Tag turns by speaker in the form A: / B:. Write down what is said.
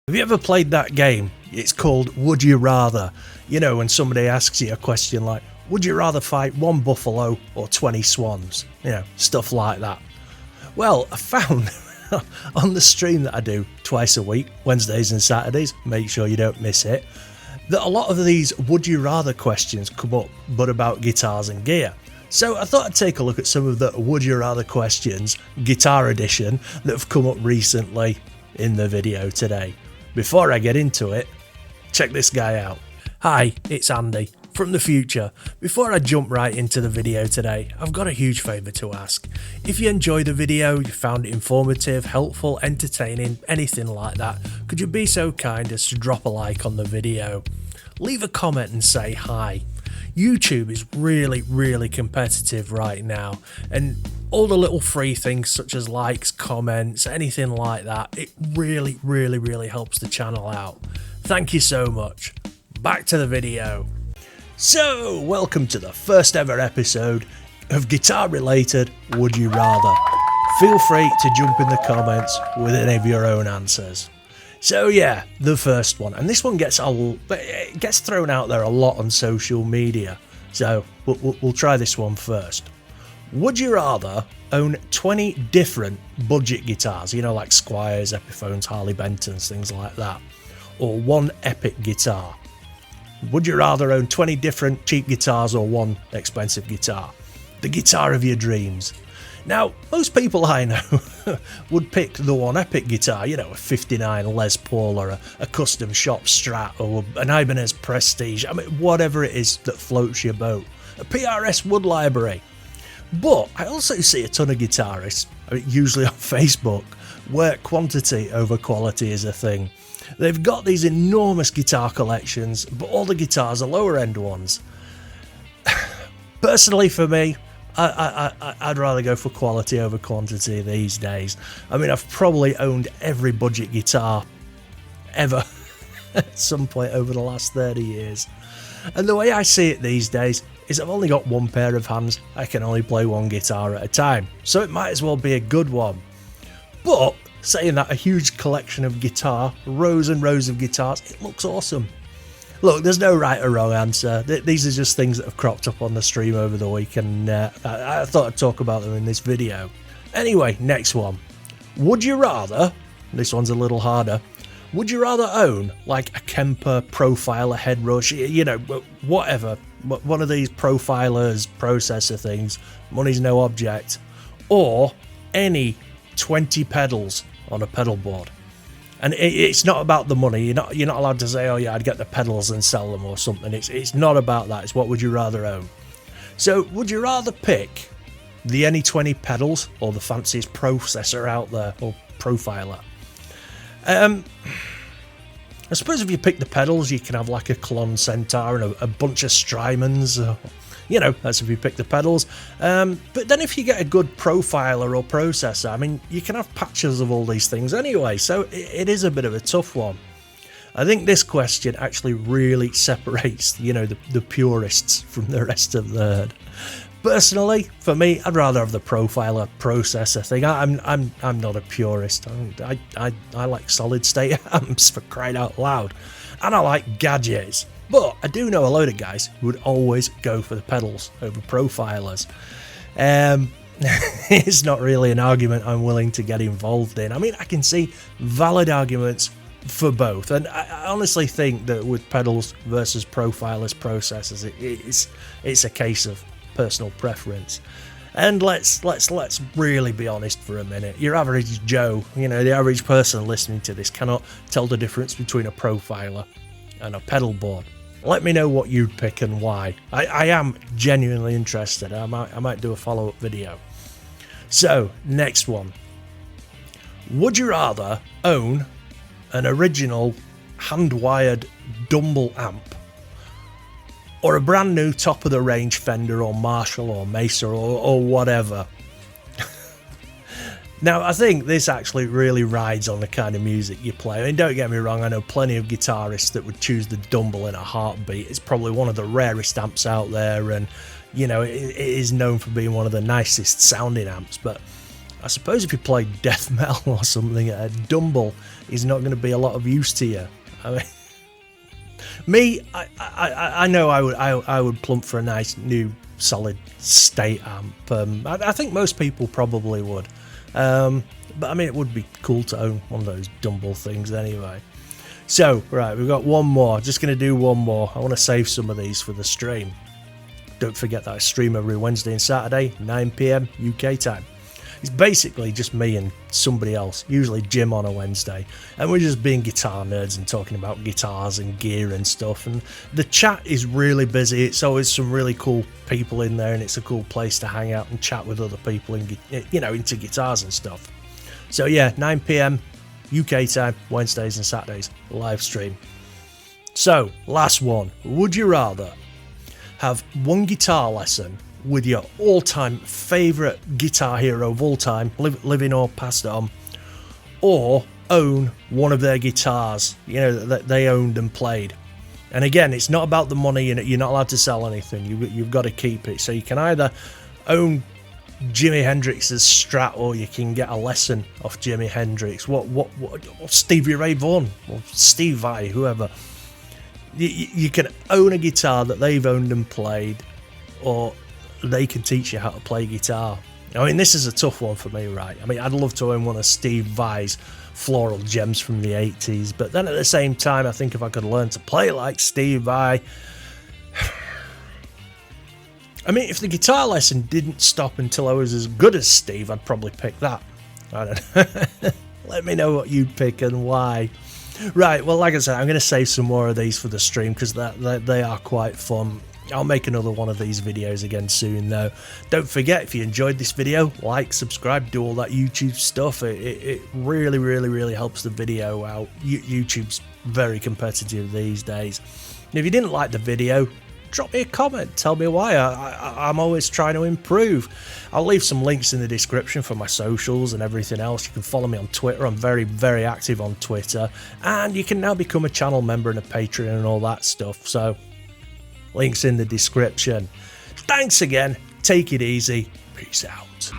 A: Have you ever played that game? It's called Would You Rather. You know, when somebody asks you a question like, would you rather fight one buffalo or 20 swans? You know, stuff like that. Well, I found on the stream that I do twice a week, Wednesdays and Saturdays, make sure you don't miss it, that a lot of these would you rather questions come up, but about guitars and gear. So I thought I'd take a look at some of the would you rather questions, Guitar Edition, that have come up recently in the video today. Before I get into it, check this guy out. Hi, it's Andy from the future. Before I jump right into the video today, I've got a huge favour to ask. If you enjoyed the video, you found it informative, helpful, entertaining, anything like that, could you be so kind as to drop a like on the video? Leave a comment and say hi. YouTube is really competitive right now, and all the little free things such as likes, comments, anything like that, it really helps the channel out. Thank you so much. Back to the video. So, welcome to the first ever episode of guitar related Would You Rather. Feel free to jump in the comments with any of your own answers. So yeah, the first one, and this one gets thrown out there a lot on social media, so we'll try this one first. Would you rather own 20 different budget guitars, you know, like Squiers, Epiphones, Harley Bentons, things like that, or one epic guitar? Would you rather own 20 different cheap guitars or one expensive guitar? The guitar of your dreams. Now, most people I know would pick the one epic guitar, you know, a 59 Les Paul or a custom shop Strat or an Ibanez Prestige, I mean, whatever it is that floats your boat. A PRS Wood Library. But I also see a ton of guitarists, usually on Facebook, where quantity over quality is a thing. They've got these enormous guitar collections, but all the guitars are lower end ones. Personally, for me, I'd rather go for quality over quantity these days. I mean, I've probably owned every budget guitar ever at some point over the last 30 years. And the way I see it these days is I've only got one pair of hands. I can only play one guitar at a time, so it might as well be a good one. But saying that, a huge collection of guitar, rows and rows of guitars, it looks awesome. Look, there's no right or wrong answer. These are just things that have cropped up on the stream over the week, and I thought I'd talk about them in this video. Anyway, next one. Would you rather, this one's a little harder, would you rather own like a Kemper Profiler head rush, you know, whatever, one of these profilers, processor things, money's no object, or any 20 pedals on a pedal board? And it's not about the money. You're not allowed to say, oh yeah, I'd get the pedals and sell them or something. It's not about that. It's what would you rather own. So would you rather pick the any 20 pedals or the fanciest processor out there, or profiler? I suppose if you pick the pedals, you can have like a Clon Centaur and a bunch of Strymons. You know, that's if you pick the pedals. But then if you get a good profiler or processor, I mean, you can have patches of all these things anyway, so it is a bit of a tough one. I think this question actually really separates, you know, the purists from the rest of the herd. Personally, for me, I'd rather have the profiler processor thing. I'm not a purist. I like solid state amps, for crying out loud, and I like gadgets. But I do know a load of guys who would always go for the pedals over profilers. It's not really an argument I'm willing to get involved in. I mean, I can see valid arguments for both, and I honestly think that with pedals versus profilers processors, it's a case of personal preference. And let's really be honest for a minute. Your average Joe, you know, the average person listening to this cannot tell the difference between a profiler and a pedal board. Let me know what you'd pick and why. I am genuinely interested. I might do a follow-up video. So, next one. Would you rather own an original hand-wired Dumble amp, or a brand new top-of-the-range Fender or Marshall or Mesa or whatever? Now, I think this actually really rides on the kind of music you play. I mean, don't get me wrong, I know plenty of guitarists that would choose the Dumble in a heartbeat. It's probably one of the rarest amps out there, and, you know, it is known for being one of the nicest sounding amps, but I suppose if you play death metal or something, a dumble is not going to be a lot of use to you. I mean, me, I know I would plump for a nice new solid state amp. I think most people probably would. But I mean, it would be cool to own one of those dumble things anyway. So, right, we've got one more. Just going to do one more. I want to save some of these for the stream. Don't forget that I stream every Wednesday and Saturday, 9 PM UK time. It's basically just me and somebody else, usually Jim on a Wednesday, and we're just being guitar nerds and talking about guitars and gear and stuff. And the chat is really busy. It's always some really cool people in there, and it's a cool place to hang out and chat with other people and, you know, into guitars and stuff. So yeah, 9 PM UK time, Wednesdays and Saturdays, live stream. So, last one. Would you rather have one guitar lesson with your all-time favourite guitar hero of all time, living or passed on, or own one of their guitars, you know, that they owned and played? And again, it's not about the money. You're not allowed to sell anything. You've got to keep it. So you can either own Jimi Hendrix's Strat, or you can get a lesson off Jimi Hendrix. What Stevie Ray Vaughan or Steve Vai, whoever. You can own a guitar that they've owned and played, or they can teach you how to play guitar. I mean, this is a tough one for me, right? I mean, I'd love to own one of Steve Vai's floral gems from the 80s, but then at the same time, I think if I could learn to play like Steve Vai, I mean, if the guitar lesson didn't stop until I was as good as Steve, I'd probably pick that. I don't know. Let me know what you'd pick and why. Right, well, like I said, I'm going to save some more of these for the stream because they are quite fun. I'll make another one of these videos again soon, though. Don't forget, if you enjoyed this video, like, subscribe, do all that YouTube stuff. It really, really, really helps the video out. YouTube's very competitive these days. And if you didn't like the video, drop me a comment, tell me why. I'm always trying to improve. I'll leave some links in the description for my socials and everything else. You can follow me on Twitter. I'm very, very active on Twitter. And you can now become a channel member and a Patreon and all that stuff. So, links in the description. Thanks again. Take it easy. Peace out.